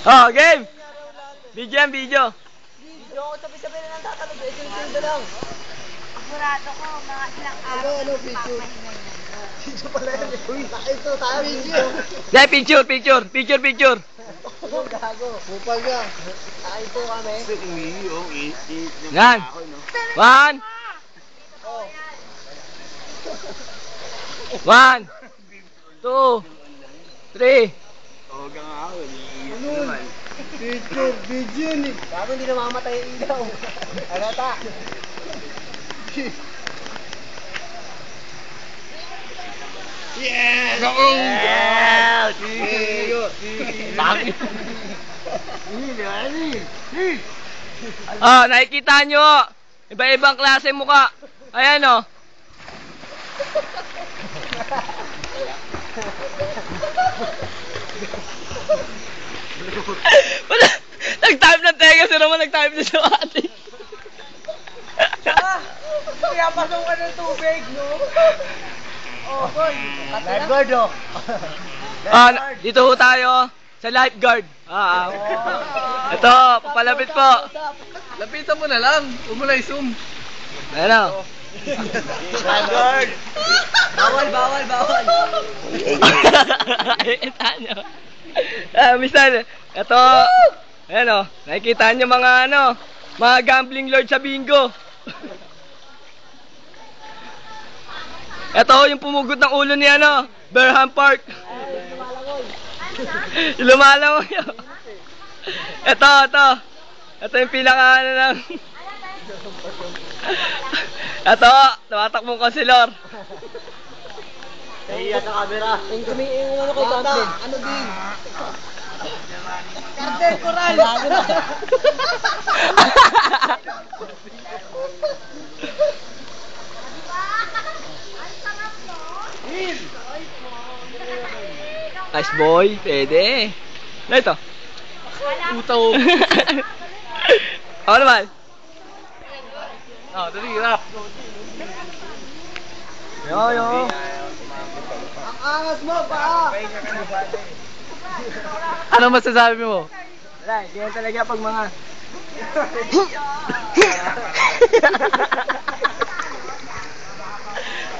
Oh, game! Video yan, video. Video ako sabi-sabi na lang tatalog. Ito lang. Sigurado ko, mga ilang araw Ano, video? Video pala yan. Uy, ito tayo video. Dahil picture. Yung gago. Bupal ka. Ito kami. Yan. 1. 1, 2, 3. Video ni. Gago hindi namamatay yung ilaw. Ano ta? Yes! Ah, nakikita nyo. Iba-ibang klase mukha. Ayan o. Nag-type ng tega. Sino naman nag-type na sa ating? Kaya pasok ka ng tubig, no? Oh, boy. Lifeguard, oh. Ah, dito ho tayo sa lifeguard. Ito, papalapit po. Lapitan mo na lang. Huwag mo na i-zoom. Ayan o. Lifeguard. Bawal. Nakikita nyo. Mister, ito. Ayan o. Nakikita nyo mga mga gambling lord sa bingo. Ito yung pumugot ng ulo ni Berham Park. Lumalangoy. Ito. Ito yung pinaka ng... Ito, tumatakbong konsilor. Nahiya sa camera. Yung ano ko, Captain. Ano din? Carter Coral. Nice boy, pwede. Na ito. Utaw. Ako naman. Oh, dali rap. Yo. Ang angas mo, pa! Ano masasabi mo? Wala, ganyan talaga pag mga...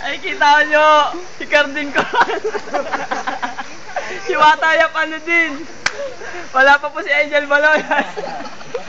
Ay, kita nyo! Si Cardin ko. Si Watayap din. Wala pa po si Angel Baloy.